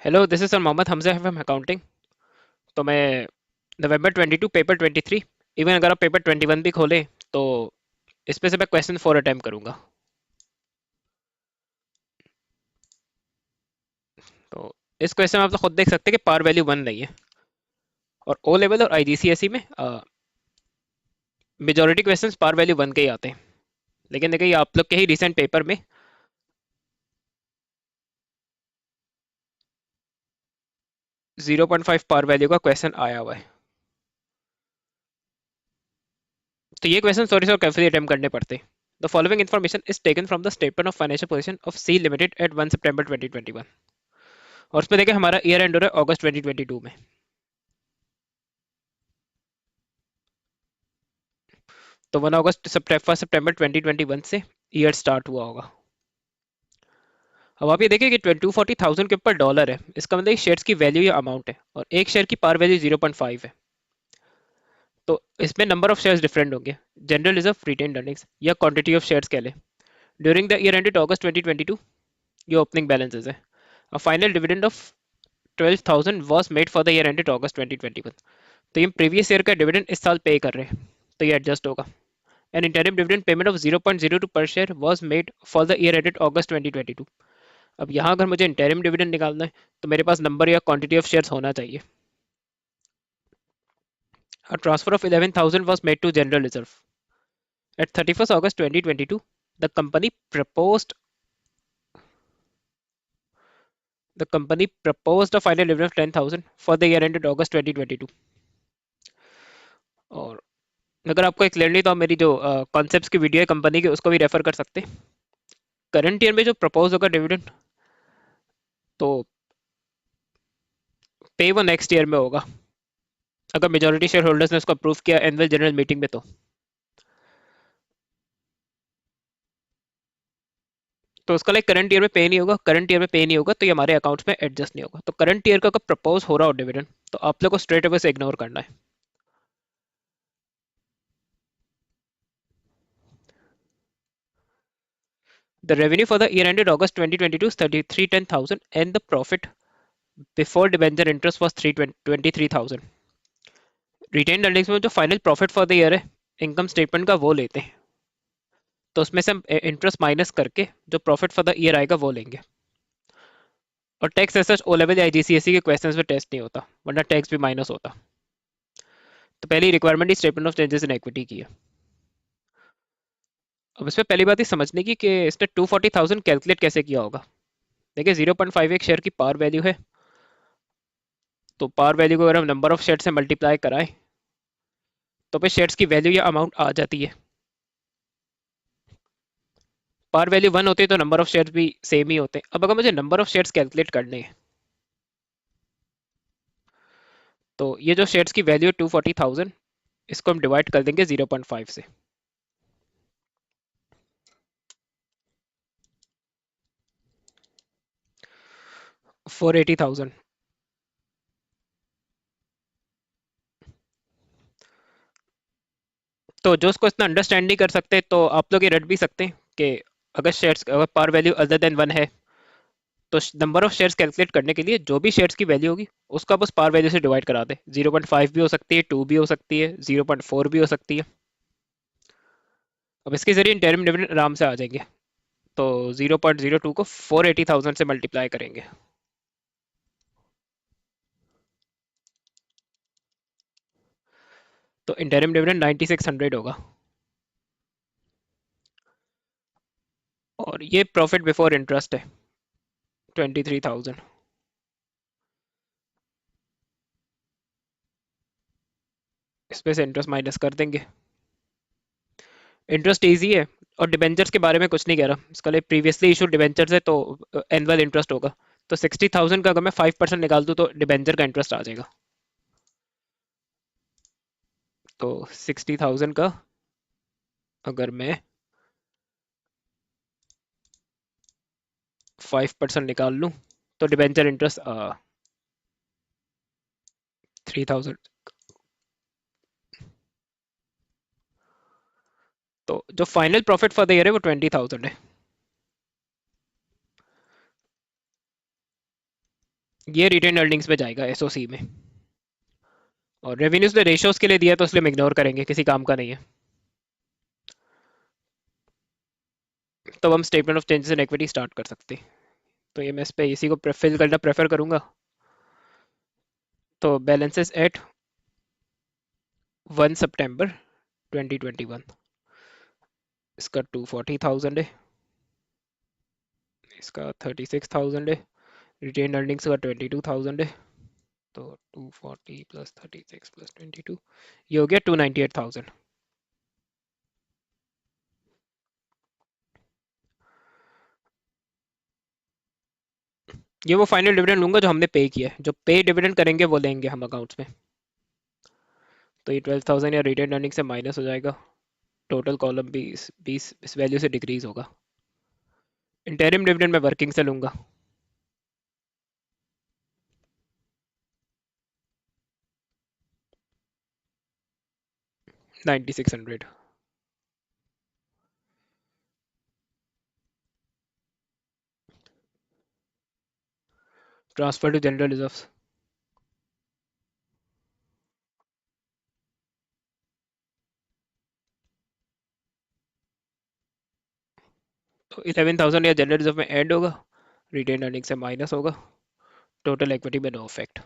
Hello, this is sir Mohammad Hamza from accounting. तो मैं नवंबर 22 paper 23, even अगर आप पेपर 21 भी खोलें तो इस पे से मैं क्वेश्चन 4 अटेम्प्ट करूंगा। तो इस क्वेश्चन में आप तो खुद देख सकते हैं कि पार वैल्यू 1 नहीं है। और ओ लेवल और आईजीसीएसई में मेजोरिटी क्वेश्चंस पार वैल्यू 1 के ही आते हैं। लेकिन देखिए, ये आप लोग के ही रिसेंट पेपर में 0.5 पार वैल्यू का क्वेश्चन आया हुआ है। तो ये क्वेश्चन सॉरी सर कैसे अटेम्प्ट करने पड़ते हैं। The following information is taken from the statement of financial position of C limited at 1 September 2021। और उसमें देखिए हमारा ईयर एंड हो रहा है अगस्त 2022 में। तो 1 अगस्त फर्स्ट सितंबर 2021 से ईयर स्टार्ट हुआ होगा। अब आप ये देखिए कि 240,000 के ऊपर डॉलर है, इसका मतलब शेयर्स की वैल्यू या अमाउंट है, और एक शेयर की पार वैल्यू 0.5 है। तो इसमें नंबर ऑफ शेयर्स डिफरेंट होंगे। जनरल रिजर्व, रिटेन्ड अर्निंग्स या क्वांटिटी ऑफ शेयर्स कह लें। During the year ended August 2022, ये ओपनिंग बैलेंसेस है। A final dividend of 12,000 was made for the year ended August 2021। तो ये प्रीवियस ईयर का dividend इस साल पे कर रहे हैं, तो ये एडजस्ट होगा। An interim dividend payment of 0.02 per share was made for the year ended August 2022। अब यहाँ अगर मुझे इंटरिम डिविडेंड निकालना है तो मेरे पास नंबर या क्वांटिटी ऑफ शेयर्स होना चाहिए। A transfer of 11,000 was made to general reserve at 31st August 2022। The company proposed a final dividend of 10,000 for the year ended August 2022। और अगर आपको एक क्लियरली तो आप मेरी जो कॉन्सेप्ट्स की वीडियो है कंपनी की उसको भी रेफर कर सकते हैं। करंट ईयर में जो प्रपोज होगा डिविडेंड, तो पे वो नेक्स्ट ईयर में होगा अगर मेजोरिटी शेयर होल्डर्स ने उसको अप्रूव किया एनुअल जनरल मीटिंग में। तो उसका लाइक करंट ईयर में पे नहीं होगा, करंट ईयर में पे नहीं होगा तो ये हमारे अकाउंट्स में एडजस्ट नहीं होगा। तो करंट ईयर का अगर प्रपोज हो रहा हो डिविडेंड तो आप लोग को स्ट्रेट अवे से इग्नोर करना है। The revenue for the year ended August 2022 is 310,000 and the profit before debenture interest was 323,000। Retained earnings में जो final profit for the year है इनकम स्टेटमेंट का वो लेते हैं। तो उसमें से हम इंटरेस्ट माइनस करके जो प्रॉफिट फॉर द ईयर आएगा वो लेंगे। और tax as such O level या आईजीसीएसई के क्वेश्चंस में टेस्ट नहीं होता, वरना टैक्स भी माइनस होता। तो पहली रिक्वायरमेंट ही statement of changes in equity की है। अब इसमें पहली बात ही समझने की कि इसने 240,000 कैलकुलेट कैसे किया होगा। देखिए 0.5 एक शेयर की पार वैल्यू है, तो पार वैल्यू को अगर हम नंबर ऑफ शेयर से मल्टीप्लाई कराएं तो फिर शेयर्स की वैल्यू या अमाउंट आ जाती है। पार वैल्यू 1 होती है तो नंबर ऑफ शेयर्स भी सेम ही होते हैं। अब अगर मुझे नंबर ऑफ शेयर्स कैलकुलेट करने हैं तो ये जो शेयर्स की वैल्यू है 240,000, इसको हम डिवाइड कर देंगे 0.5 से। 480,000। तो जो उसको इतना अंडरस्टैंड नहीं कर सकते तो आप लोग ये रट भी सकते हैं कि अगर शेयर्स अगर पार वैल्यू अदर देन 1 है तो नंबर ऑफ शेयर्स कैलकुलेट करने के लिए जो भी शेयर्स की वैल्यू होगी उसका बस पार वैल्यू से डिवाइड करा दे। 0.5 भी हो सकती है, 2 भी हो सकती है, 0.4 भी हो सकती है। अब इसके जरिए इंटरिम डिविडेंड आराम से आ जाएंगे। तो 0.02 को 480,000 से मल्टीप्लाई करेंगे तो इंटरिम डिविडेंड 9600 होगा। और ये प्रॉफिट बिफोर इंटरेस्ट है 23,000। इसमें से इंटरेस्ट माइनस कर देंगे। इंटरेस्ट ईजी है और डिबेंचर्स के बारे में कुछ नहीं कह रहा, इसका लिए प्रीवियसली इशू डिबेंचर्स है तो एनुअल इंटरेस्ट होगा। तो 60,000 का अगर मैं 5% निकाल दूँ तो डिबेंचर का इंटरेस्ट आ जाएगा। तो 60,000 का अगर मैं 5% निकाल लूँ तो डिबेंचर इंटरेस्ट 3,000। तो जो final profit for the year है वो 20,000 है। ये रिटेन अर्निंग्स में जाएगा एसओसी में। और रेवेन्यूज ने रेशियोज के लिए दिया तो इसलिए हम इग्नोर करेंगे, किसी काम का नहीं है। तो हम statement of changes in equity start कर सकते हैं। तो ये मैं इस पे इसी को फिल करना प्रेफर करूंगा। तो बैलेंसेस एट 1 सितंबर 2021, इसका 240,000 है, इसका 36,000 है, रिटेन अर्निंग्स का 22,000 है। तो 240 प्लस 36 प्लस 22, ये हो गया 298,000। ये वो फाइनल डिविडेंड लूंगा जो हमने पे किया है, जो पे डिविडेंड करेंगे वो लेंगे हम अकाउंट्स में। तो ये 12,000 या रिटेन अर्निंग से माइनस हो जाएगा। टोटल कॉलम भी इस वैल्यू से डिक्रीज होगा। इंटरिम डिविडेंड मैं वर्किंग से लूंगा। 9600। Transfer to general reserve. तो 11,000 या जनरल रिजर्व में ऐड होगा, रिटेन अर्निंग से माइनस होगा, टोटल इक्विटी में नो इफेक्ट।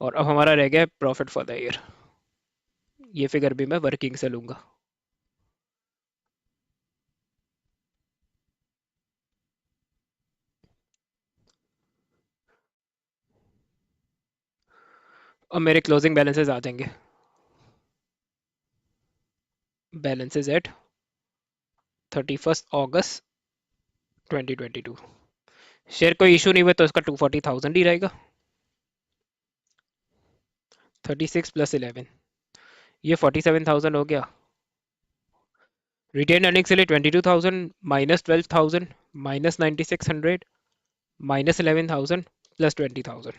और अब हमारा रह गया प्रॉफिट फॉर द ईयर। ये फिगर भी मैं वर्किंग से लूंगा। अब मेरे क्लोजिंग बैलेंसेस आ जाएंगे। बैलेंसेस एट 31 अगस्त 2022। शेयर कोई इशू नहीं हुआ तो इसका 240,000 ही रहेगा। 36 प्लस 11, ये 47,000 हो गया। रिटेन अर्निंग्स के लिए 22,000 माइनस 12,000 माइनस 9600 माइनस 11,000 प्लस 20,000।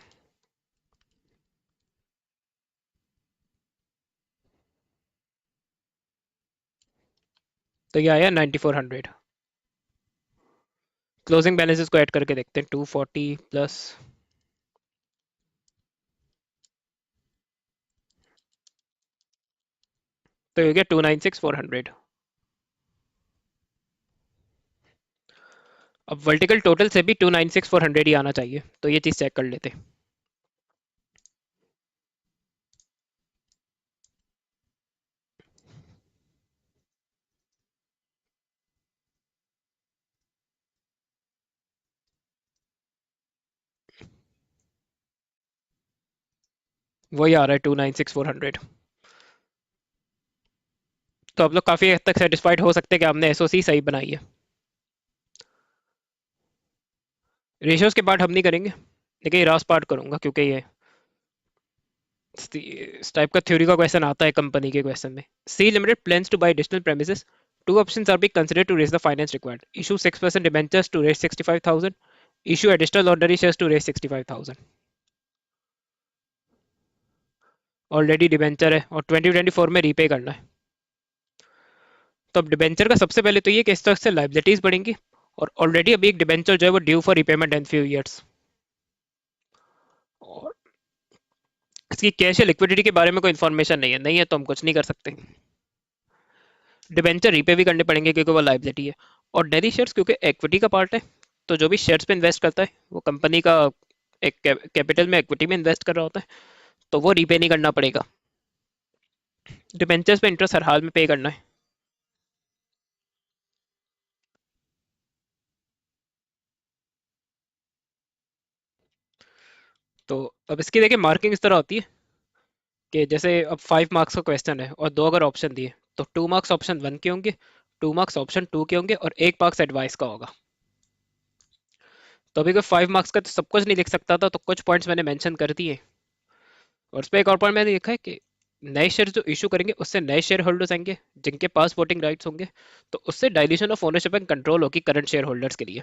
तो ये आया 9400। क्लोजिंग बैलेंसेस को ऐड करके देखते हैं। 240 प्लस, तो ये हो गया 296,400। अब वर्टिकल टोटल से भी 296,400 ही आना चाहिए, तो ये चीज़ चेक कर लेते हैं। वही आ रहा है 296,400। तो आप लोग काफ़ी हद तक सेटिस्फाइड हो सकते हैं कि हमने एसओसी सही बनाई है। रेशियोज के पार्ट हम नहीं करेंगे, लेकिन ये रास पार्ट करूंगा क्योंकि ये इस टाइप का थ्योरी का क्वेश्चन आता है कंपनी के क्वेश्चन में। C limited plans to buy additional premises, two options are being considered to raise the finance required, issue 6% debentures to raise 65,000, issue additional ordinary shares to raise 65,000। Already debenture है और 2024 में repay करना है। तो अब debenture का सबसे पहले तो ये कि इस तरह से लाइबिलिटीज बढ़ेंगी, और ऑलरेडी अभी एक डिबेंचर जो है वो due for repayment in few years. और इसकी कैश या लिक्विडिटी के बारे में कोई इन्फॉर्मेशन नहीं है तो हम कुछ नहीं कर सकते। डिबेंचर रीपे भी करने पड़ेंगे क्योंकि वो लाइबिलिटी है। और डेली शेयर्स क्योंकि इक्विटी का पार्ट है, तो जो भी शेयर्स पे इन्वेस्ट करता है वो कंपनी का एक कैपिटल में इक्विटी में इन्वेस्ट कर रहा होता है, तो वो रीपे नहीं करना पड़ेगा। डिबेंचर्स पे इंटरेस्ट हर हाल में पे करना है। तो अब इसकी देखिए मार्किंग इस तरह होती है कि जैसे अब 5 मार्क्स का क्वेश्चन है और दो अगर ऑप्शन दिए, तो 2 मार्क्स ऑप्शन 1 के होंगे, 2 मार्क्स ऑप्शन 2 के होंगे और 1 मार्क्स एडवाइस का होगा। तो अभी कोई 5 मार्क्स का तो सब कुछ नहीं लिख सकता था, तो कुछ पॉइंट्स मैंने मेंशन कर दिए। और उस पर एक और पॉइंट मैंने लिखा है कि नए शेयर जो इशू करेंगे उससे नए शेयर होल्डर्स आएंगे जिनके पास वोटिंग राइट्स होंगे, तो उससे dilution of ownership and control होगी करंट शेयर होल्डर्स के लिए।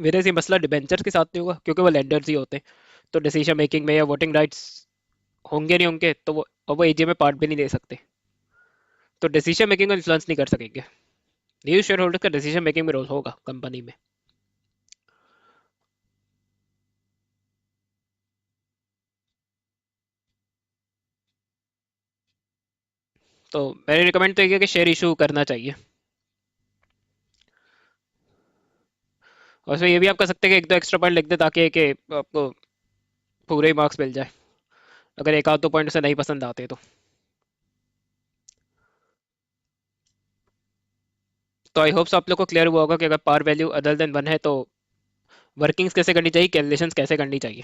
मेरे ये मसला डिबेंचर्स के साथ नहीं होगा क्योंकि वो लेंडर्स ही होते हैं, तो डिसीजन मेकिंग में या वोटिंग राइट्स होंगे नहीं होंगे, तो वो एजीएम में पार्ट भी नहीं ले सकते, तो डिसीजन मेकिंग को इन्फ्लुएंस नहीं कर सकेंगे। न्यू शेयर होल्डर का डिसीजन मेकिंग में रोल होगा कंपनी में। तो मेरी रिकमेंड तो ये है कि शेयर इशू करना चाहिए। और उसमें ये भी आप कर सकते हैं कि एक दो एक्स्ट्रा पॉइंट लिख दे ताकि कि आपको पूरे ही मार्क्स मिल जाए, अगर एक आध दो पॉइंट उसे नहीं पसंद आते तो। तो आई होप्स आप लोग को क्लियर हुआ होगा कि अगर par value other than one है तो वर्किंग्स कैसे करनी चाहिए, कैलकुलेशंस कैसे करनी चाहिए।